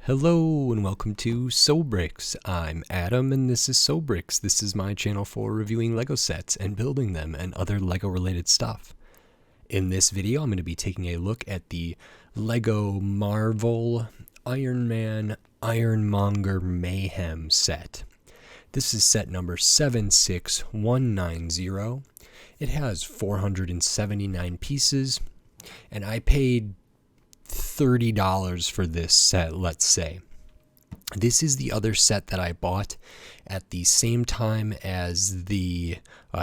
Hello and welcome to Sobrix. I'm Adam and this is Sobrix. This is my channel for reviewing Lego sets and building them and other Lego related stuff. In this video I'm going to be taking a look at the Lego Marvel Iron Man Monger Mayhem set. This is set number 76190. It has 479 pieces and I paid $30 for this set, let's say. This is the other set that I bought at the same time as the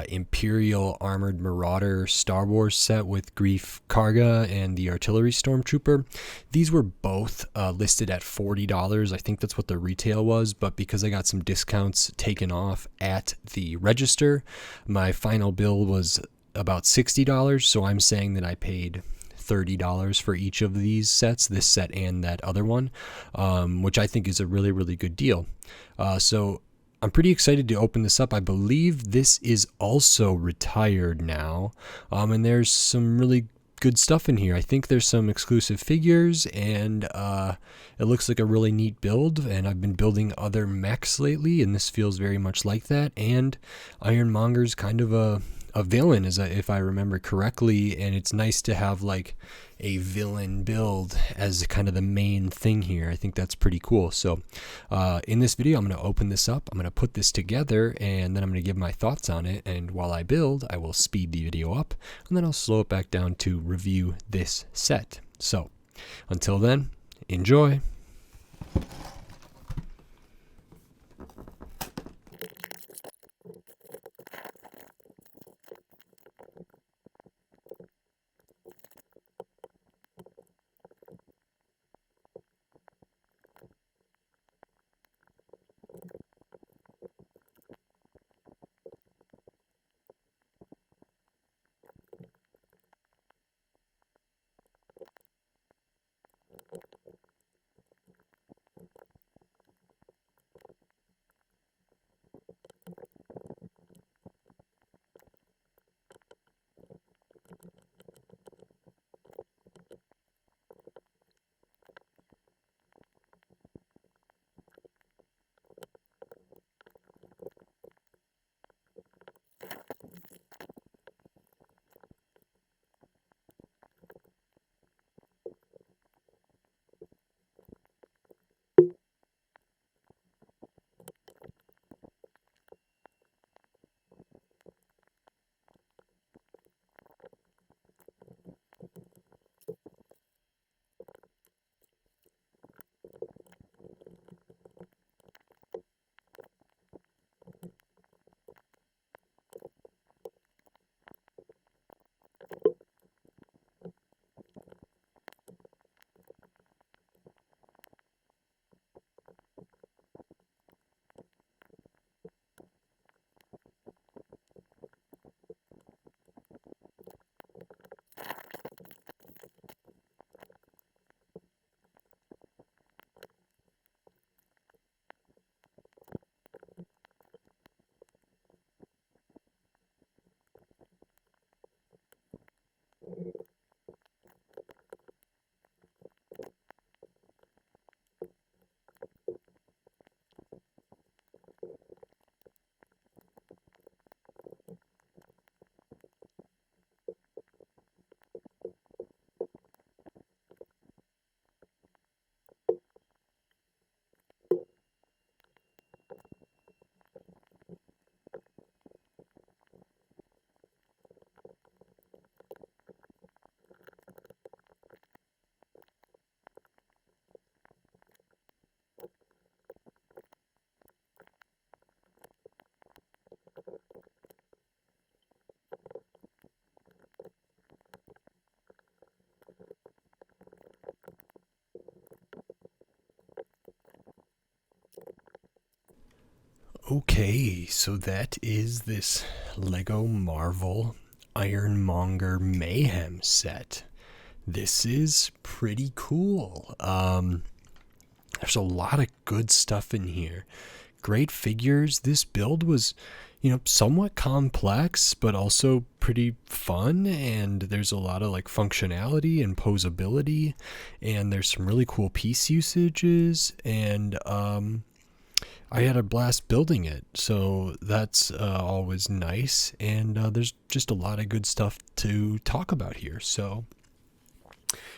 Imperial Armored Marauder Star Wars set with Grief Karga and the Artillery Stormtrooper. These were both listed at $40. I think that's what the retail was, but because I got some discounts taken off at the register, my final bill was about $60, so I'm saying that I paid $30 for each of these sets, this set and that other one, which I think is a really good deal. So I'm pretty excited to open this up. I believe this is also retired now, and there's some really good stuff in here. I think there's some exclusive figures, and it looks like a really neat build, and I've been building other mechs lately, and this feels very much like that, and Ironmonger's kind of a villain, if I remember correctly, and it's nice to have like a villain build as kind of the main thing here. I think that's pretty cool. So in this video I'm going to open this up, I'm going to put this together, and then I'm going to give my thoughts on it, and while I build I will speed the video up and then I'll slow it back down to review this set. So until then, enjoy. Okay, so that is this Lego Marvel Ironmonger Mayhem set. This is pretty cool. There's a lot of good stuff in here. great figures. This build was, somewhat complex, but also pretty fun, and there's a lot of like functionality and posability, and there's some really cool piece usages, and I had a blast building it, so that's always nice, and there's just a lot of good stuff to talk about here, so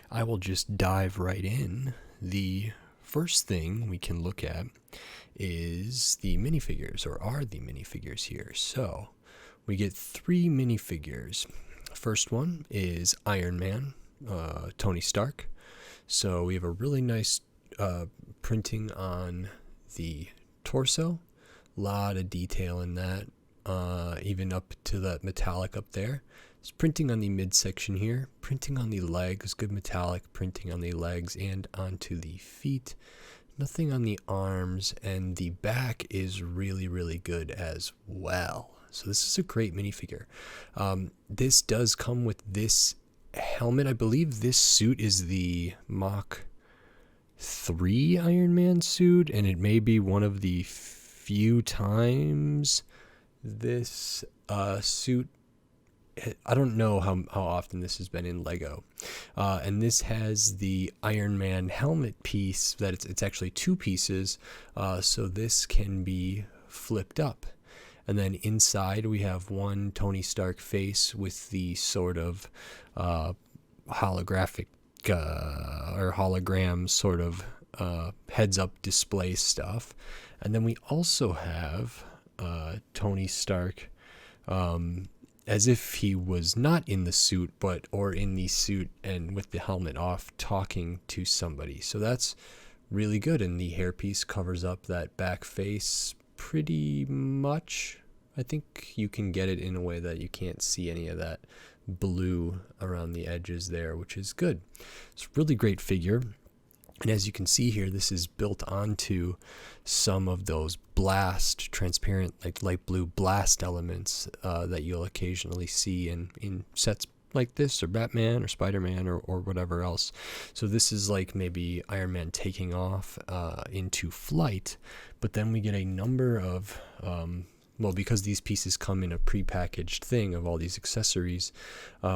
I will just dive right in. The first thing we can look at is the minifigures, or are the minifigures here. So we get 3 minifigures. First one is Iron Man, Tony Stark. So we have a really nice printing on the torso, a lot of detail in that, even up to that metallic up there. It's printing on the midsection here, printing on the legs, good metallic printing on the legs and onto the feet. Nothing on the arms, and the back is really, really good as well. So this is a great minifigure. This does come with this helmet. I believe this suit is the Mach 3 Iron Man suit, and it may be one of the few times this suit, I don't know how often this has been in Lego, and this has the Iron Man helmet piece that it's actually 2 pieces, so this can be flipped up, and then inside we have one Tony Stark face with the sort of holographic or hologram sort of heads up display stuff, and then we also have Tony Stark as if he was not in the suit, or in the suit and with the helmet off talking to somebody. So that's really good. And the hairpiece covers up that back face pretty much. I think you can get it in a way that you can't see any of that blue around the edges there, which is good. It's a really great figure. And as you can see here, this is built onto some of those blast, transparent, like light blue blast elements that you'll occasionally see in sets like this, or Batman, or Spider-Man, or whatever else. So this is like maybe Iron Man taking off into flight, but then we get a number of because these pieces come in a prepackaged thing of all these accessories,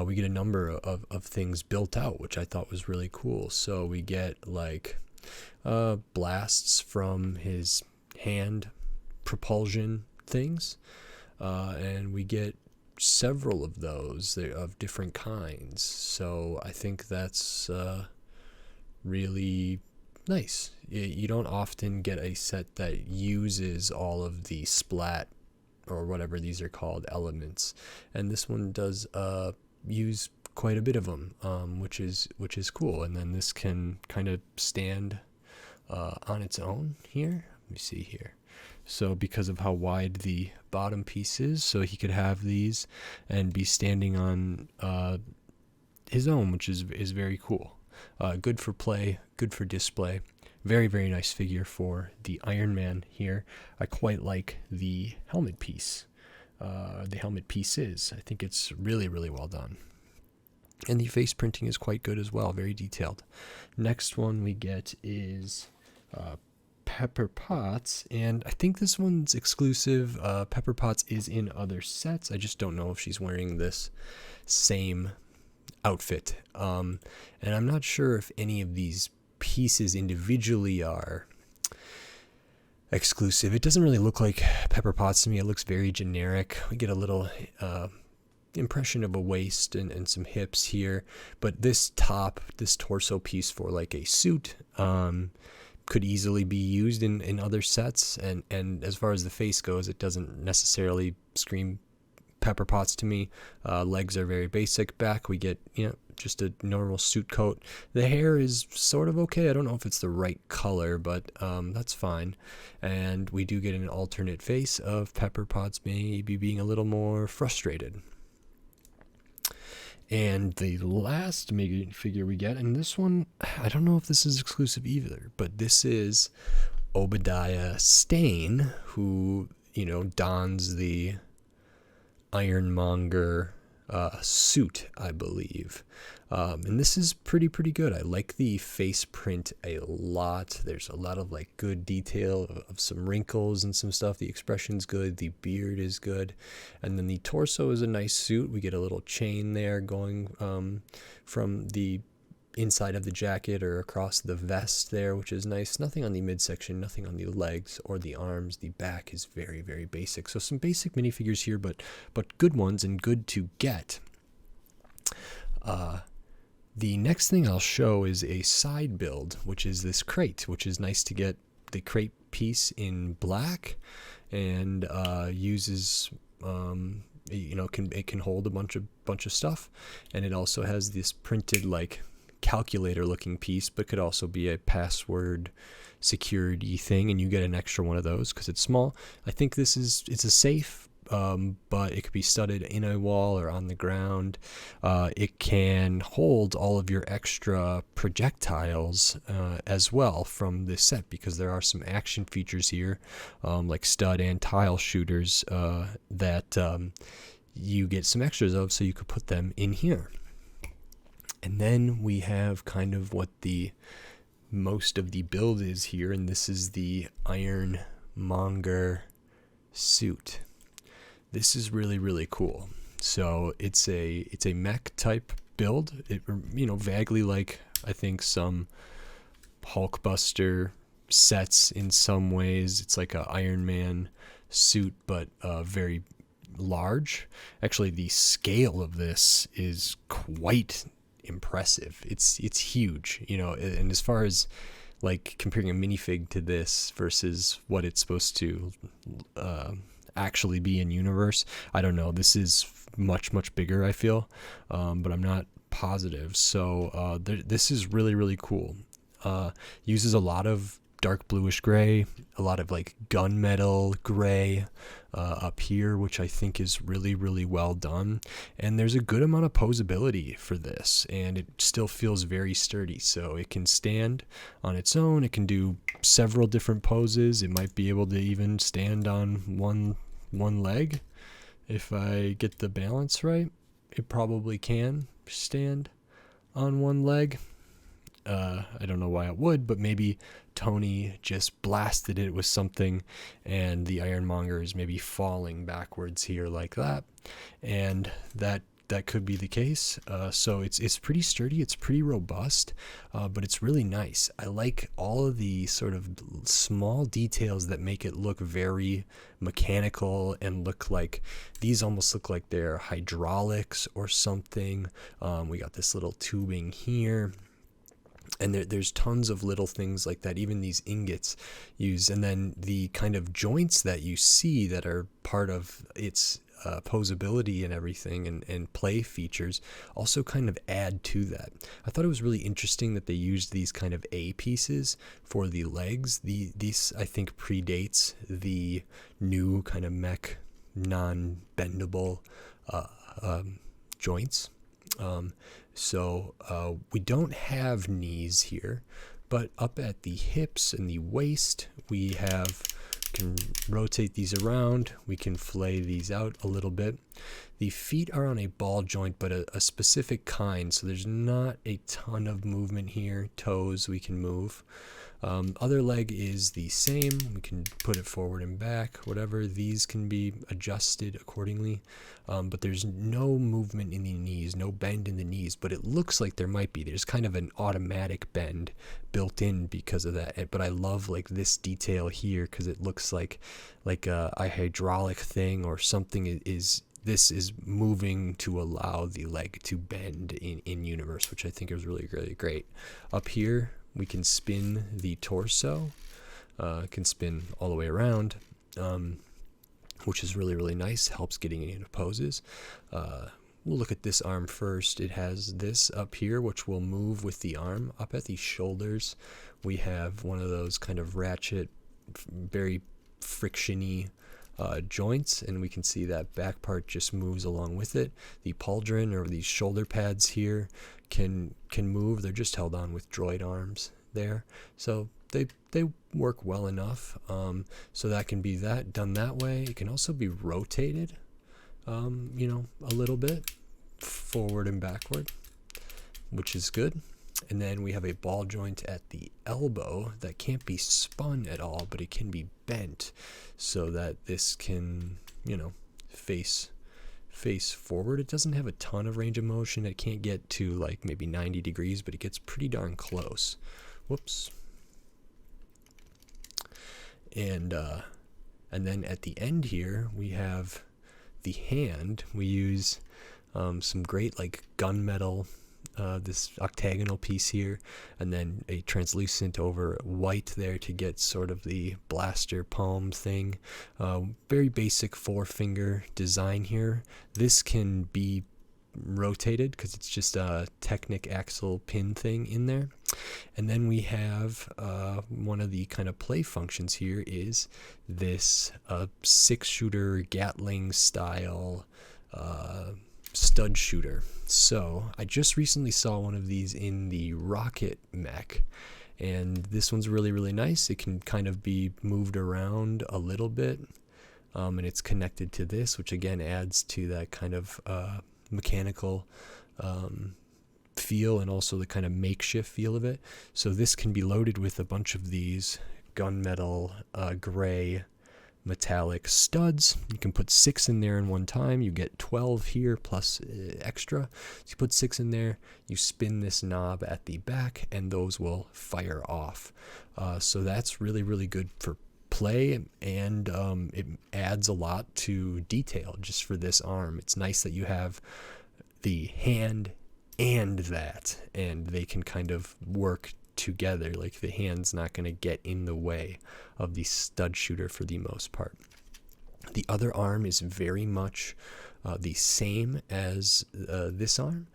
we get a number of things built out, which I thought was really cool. So we get like blasts from his hand propulsion things, and we get several of those of different kinds. So I think that's really nice. You don't often get a set that uses all of the splat, or whatever these are called, elements, and this one does use quite a bit of them, which is cool. And then this can kind of stand on its own here. Let me see here. So because of how wide the bottom piece is, so he could have these and be standing on his own, which is very cool. Good for play, good for display. Very, very nice figure for the Iron Man here. I quite like the helmet piece. The helmet pieces. I think it's really, really well done. And the face printing is quite good as well, very detailed. Next one we get is Pepper Potts, and I think this one's exclusive. Pepper Potts is in other sets. I just don't know if she's wearing this same outfit. And I'm not sure if any of these pieces individually are exclusive. It doesn't really look like Pepper Potts to me. It looks very generic. We get a little impression of a waist and some hips here, but this torso piece for like a suit could easily be used in other sets, and as far as the face goes, it doesn't necessarily scream Pepper Potts to me. Legs are very basic. Back we get just a normal suit coat. The hair is sort of okay. I don't know if it's the right color, but that's fine. And we do get an alternate face of Pepper Potts maybe being a little more frustrated. And the last figure we get, and this one, I don't know if this is exclusive either, but this is Obadiah Stane, who, dons the Ironmonger suit, I believe. And this is pretty good. I like the face print a lot. There's a lot of like good detail of some wrinkles and some stuff. The expression's good. The beard is good. And then the torso is a nice suit. We get a little chain there going from the inside of the jacket or across the vest there, which is nice. Nothing on the midsection, nothing on the legs or the arms. The back is very basic. So some basic minifigures here, but good ones and good to get. The next thing I'll show is a side build, which is this crate, which is nice to get the crate piece in black, and uses it can hold a bunch of stuff, and it also has this printed like calculator looking piece, but could also be a password security thing, and you get an extra one of those because it's small. I think it's a safe, but it could be studded in a wall or on the ground. It can hold all of your extra projectiles as well from this set, because there are some action features here, like stud and tile shooters that you get some extras of, so you could put them in here. And then we have kind of what the most of the build is here, and this is the Iron Monger suit. This is really cool. So it's a mech type build. It, vaguely like I think some Hulkbuster sets in some ways. It's like a Iron Man suit, but very large. Actually, the scale of this is quite impressive. It's huge, and as far as like comparing a minifig to this versus what it's supposed to actually be in universe, I don't know. This is much bigger, I feel, but I'm not positive. So this is really cool. Uses a lot of dark bluish gray, a lot of like gunmetal gray up here, which I think is really well done. And there's a good amount of posability for this, and it still feels very sturdy. So it can stand on its own. It can do several different poses. It might be able to even stand on one leg. If I get the balance right, it probably can stand on one leg. I don't know why it would, but maybe Tony just blasted it with something, and the Ironmonger is maybe falling backwards here like that, and that could be the case. So it's pretty sturdy, it's pretty robust, but it's really nice. I like all of the sort of small details that make it look very mechanical and look like these almost look like they're hydraulics or something. We got this little tubing here. And there's tons of little things like that, even these ingots use. And then the kind of joints that you see that are part of its posability and everything and play features also kind of add to that. I thought it was really interesting that they used these kind of A pieces for the legs. These I think predates the new kind of mech non-bendable joints. So we don't have knees here, but up at the hips and the waist, we can rotate these around. We can flay these out a little bit. The feet are on a ball joint, but a specific kind, so there's not a ton of movement here. Toes we can move. Other leg is the same. We can put it forward and back, whatever. These can be adjusted accordingly, but there's no movement in the knees, no bend in the knees, but it looks like there might be. There's kind of an automatic bend built in because of that, but I love like this detail here because it looks like a hydraulic thing or something this is moving to allow the leg to bend in universe, which I think is really great. Up here, we can spin the torso, can spin all the way around, which is really nice, helps getting into poses. We'll look at this arm first. It has this up here, which will move with the arm. Up at the shoulders, we have one of those kind of ratchet, very friction-y joints, and we can see that back part just moves along with it. The pauldron or these shoulder pads here can move. They're just held on with droid arms there, so they work well enough. So that can be done that way. It can also be rotated, a little bit, forward and backward, which is good. And then we have a ball joint at the elbow that can't be spun at all, but it can be bent so that this can, you know, face forward. It doesn't have a ton of range of motion. It can't get to like maybe 90 degrees, but it gets pretty darn close. Whoops. And then at the end here, we have the hand. We use some great like gunmetal, this octagonal piece here, and then a translucent over white there to get sort of the blaster palm thing. Very basic 4-finger design here. This can be rotated because it's just a Technic axle pin thing in there. And then we have one of the kind of play functions here is this 6-shooter Gatling style stud shooter. So I just recently saw one of these in the rocket mech, and this one's really, really nice. It can kind of be moved around a little bit, and it's connected to this, which again adds to that kind of mechanical feel and also the kind of makeshift feel of it. So this can be loaded with a bunch of these gunmetal gray metallic studs. You can put 6 in there in one time. You get 12 here plus extra. So you put 6 in there, you spin this knob at the back, and those will fire off. So that's really, really good for play, and it adds a lot to detail just for this arm. It's nice that you have the hand and that, and they can kind of work together. Like the hand's not going to get in the way of the stud shooter for the most part. The other arm is very much the same as this arm.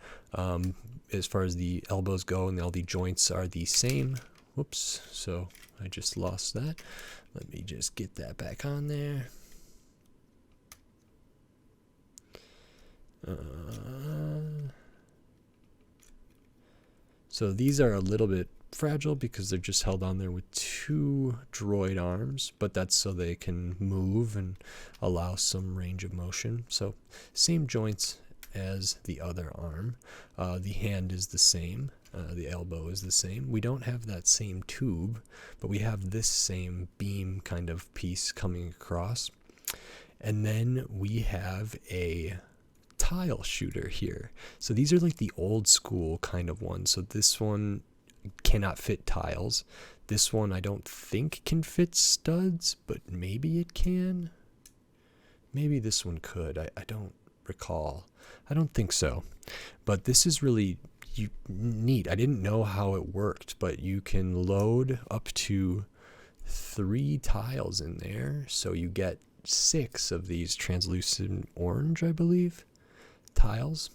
As far as the elbows go, and all the joints are the same. Whoops, so I just lost that. Let me just get that back on there. So these are a little bit fragile because they're just held on there with 2 droid arms, but that's so they can move and allow some range of motion. So same joints as the other arm. The hand is the same. The elbow is the same. We don't have that same tube, but we have this same beam kind of piece coming across. And then we have a tile shooter here. So these are like the old school kind of ones. So this one cannot fit tiles. This one I don't think can fit studs, but maybe it can. Maybe this one could. I don't recall. I don't think so. But this is really neat. I didn't know how it worked, but you can load up to 3 tiles in there. So you get 6 of these translucent orange, I believe, tiles.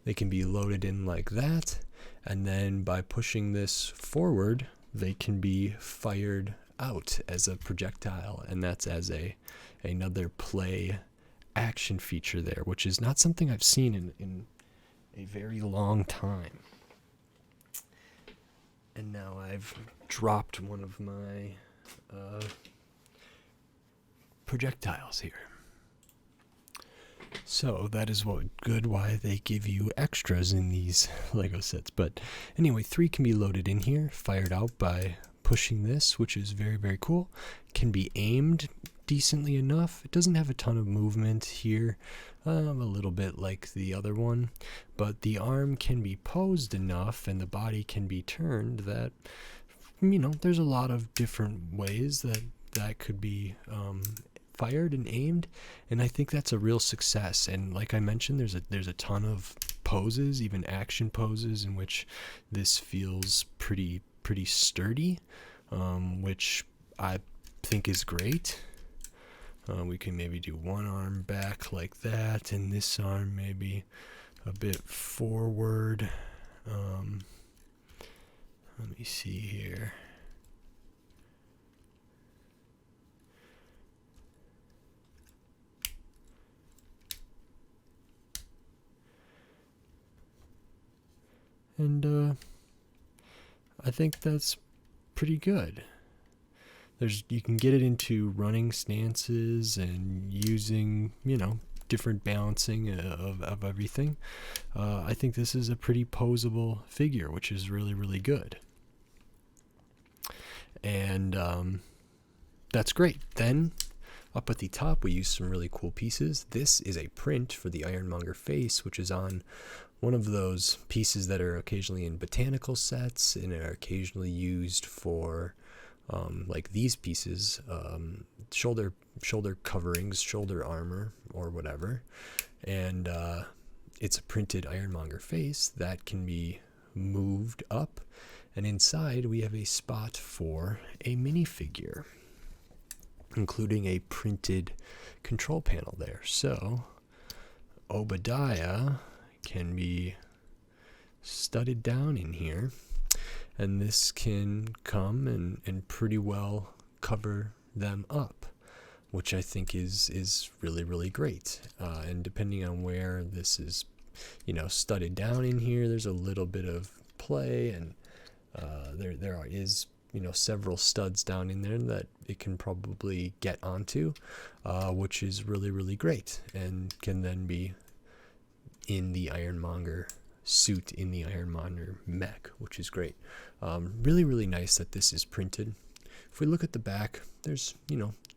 They can be loaded in like that, and then by pushing this forward, they can be fired out as a projectile, and that's as another play action feature there, which is not something I've seen in a very long time. And now I've dropped one of my projectiles here. So that is why they give you extras in these Lego sets. But anyway, 3 can be loaded in here, fired out by pushing this, which is very, very cool. Can be aimed decently enough. It doesn't have a ton of movement here, a little bit like the other one, but the arm can be posed enough and the body can be turned that, you know, there's a lot of different ways that could be fired and aimed, and I think that's a real success. And like I mentioned, there's a ton of poses, even action poses, in which this feels pretty sturdy, which I think is great. We can maybe do one arm back like that, and this arm maybe a bit forward. Let me see here. And I think that's pretty good. You can get it into running stances and using, you know, different balancing of everything. I think this is a pretty posable figure, which is really, really good. And that's great. Then up at the top, we use some really cool pieces. This is a print for the Ironmonger face, which is on one of those pieces that are occasionally in botanical sets and are occasionally used for like these pieces, shoulder coverings, shoulder armor, or whatever. And it's a printed Ironmonger face that can be moved up, and inside we have a spot for a minifigure, including a printed control panel there. So Obadiah can be studded down in here, and this can come and pretty well cover them up, which I think is really, really great. And depending on where this is, studded down in here, there's a little bit of play, and there is several studs down in there that it can probably get onto, which is really, really great, and can then be in the Ironmonger suit, in the Ironmonger mech, which is great. Really, really nice that this is printed. If we look at the back, there's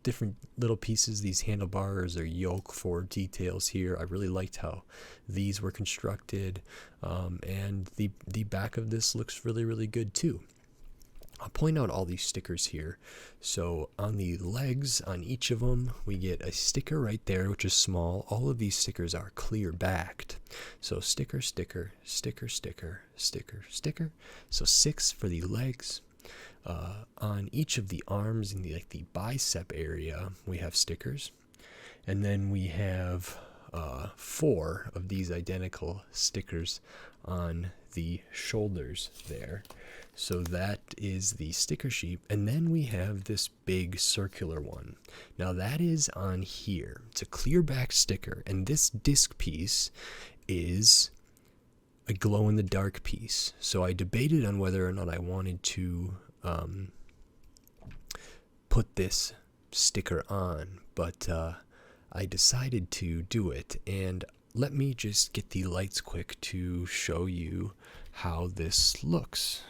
different little pieces. These handlebars are yoke for details here. I really liked how these were constructed, and the back of this looks really, really good too. I'll point out all these stickers here. So on the legs, on each of them, we get a sticker right there, which is small. All of these stickers are clear backed. So sticker, sticker, sticker, sticker, sticker, sticker. So 6 for the legs. On each of the arms in the bicep area, we have stickers. And then we have 4 of these identical stickers on the shoulders there. So that is the sticker sheet. And then we have this big circular one. Now that is on here. It's a clear back sticker, and this disc piece is a glow-in-the-dark piece. So I debated on whether or not I wanted to put this sticker on, but I decided to do it. And let me just get the lights quick to show you how this looks.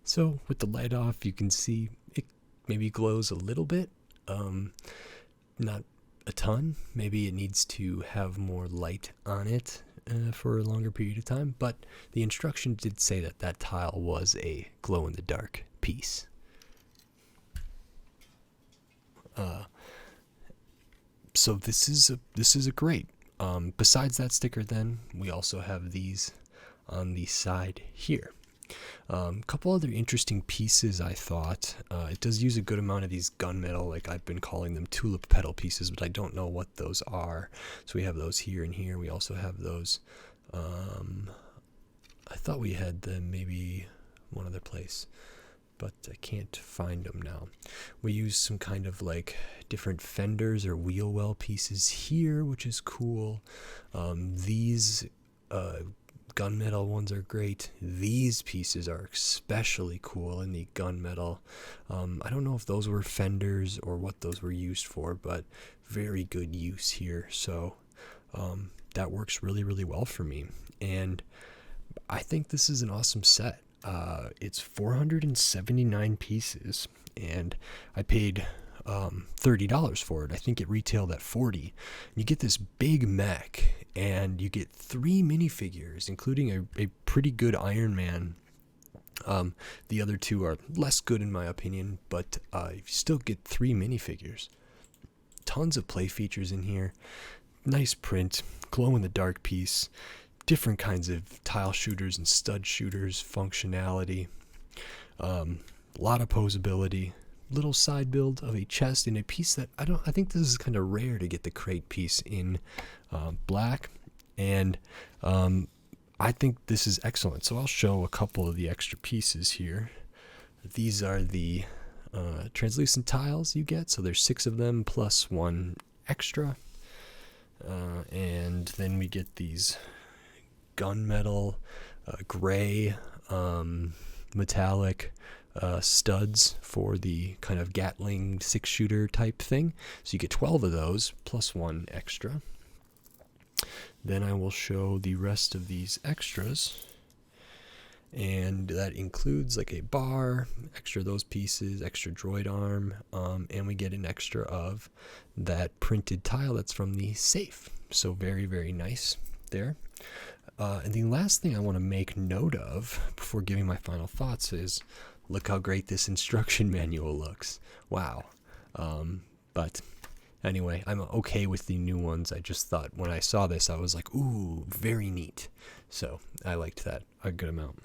So with the light off, you can see it maybe glows a little bit, not a ton. Maybe it needs to have more light on it for a longer period of time, but the instruction did say that that tile was a glow-in-the-dark piece. So this is a great. Besides that sticker, then we also have these on the side here. A couple other interesting pieces, I thought. It does use a good amount of these gunmetal, like I've been calling them tulip petal pieces, but I don't know what those are. So we have those here and here. We also have those. I thought we had them maybe one other place, but I can't find them now. We use some kind of like different fenders or wheel well pieces here, which is cool. These gunmetal ones are great. These pieces are especially cool in the gunmetal. I don't know if those were fenders or what those were used for, but very good use here. So that works really, really well for me. And I think this is an awesome set. It's 479 pieces, and I paid $30 for it. I think it retailed at $40. You get this big mech, and you get 3 minifigures, including a pretty good Iron Man. The other 2 are less good in my opinion, but you still get 3 minifigures. Tons of play features in here. Nice print, glow-in-the-dark piece, different kinds of tile shooters and stud shooters functionality, a lot of posability. Little side build of a chest in a piece that I think this is kind of rare to get the crate piece in black, and I think this is excellent. So I'll show a couple of the extra pieces here. These are the translucent tiles you get, so there's 6 of them plus 1 extra, and then we get these gunmetal gray metallic studs for the kind of Gatling 6-shooter type thing. So you get 12 of those plus 1 extra. Then I will show the rest of these extras. And that includes like a bar, extra those pieces, extra droid arm, and we get an extra of that printed tile that's from the safe. So very, very nice there. And the last thing I want to make note of before giving my final thoughts is, look how great this instruction manual looks. Wow. But anyway, I'm okay with the new ones. I just thought when I saw this, I was like, ooh, very neat. So I liked that a good amount.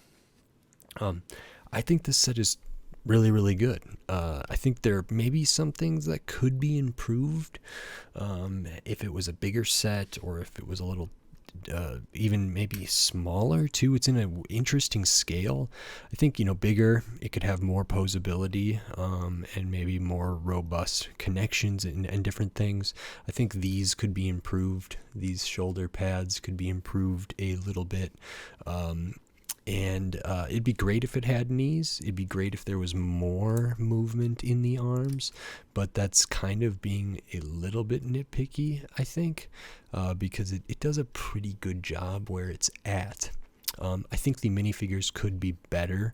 I think this set is really, really good. I think there may be some things that could be improved if it was a bigger set, or if it was a little even maybe smaller too. It's in an interesting scale. I think, bigger, it could have more posability and maybe more robust connections and different things. I think these could be improved. These shoulder pads could be improved a little bit. And it'd be great if it had knees. It'd be great if there was more movement in the arms, but that's kind of being a little bit nitpicky, I think, because it does a pretty good job where it's at. I think the minifigures could be better,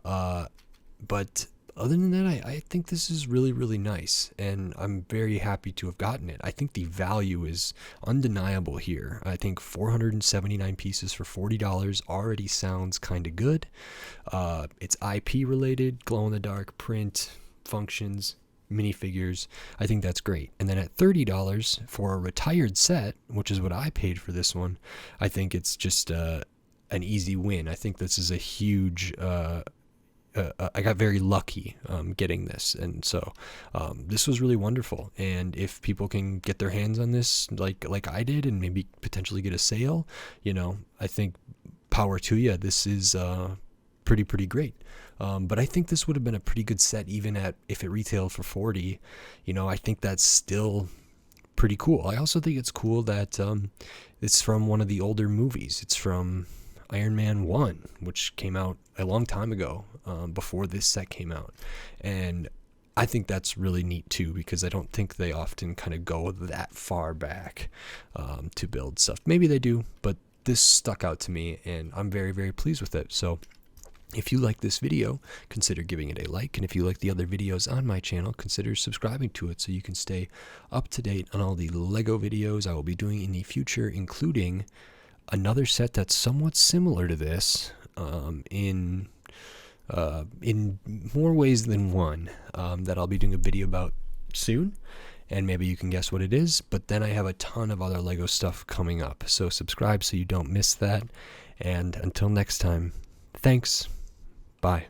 but other than that, I think this is really, really nice, and I'm very happy to have gotten it. I think the value is undeniable here. I think 479 pieces for $40 already sounds kind of good. It's IP related, glow-in-the-dark print, functions, minifigures. I think that's great. And then at $30 for a retired set, which is what I paid for this one, I think it's just an easy win. I think this is a huge... I got very lucky getting this, and so this was really wonderful. And if people can get their hands on this like I did, and maybe potentially get a sale, I think power to you. This is pretty great. But I think this would have been a pretty good set even if it retailed for $40. I think that's still pretty cool. I also think it's cool that it's from one of the older movies. It's from Iron Man 1, which came out a long time ago, before this set came out. And I think that's really neat too, because I don't think they often kind of go that far back to build stuff. Maybe they do, but this stuck out to me, and I'm very, very pleased with it. So if you like this video, consider giving it a like, and if you like the other videos on my channel, consider subscribing to it so you can stay up to date on all the LEGO videos I will be doing in the future, including another set that's somewhat similar to this in more ways than one, that I'll be doing a video about soon, and maybe you can guess what it is. But then I have a ton of other LEGO stuff coming up, so subscribe so you don't miss that. And until next time, thanks. Bye.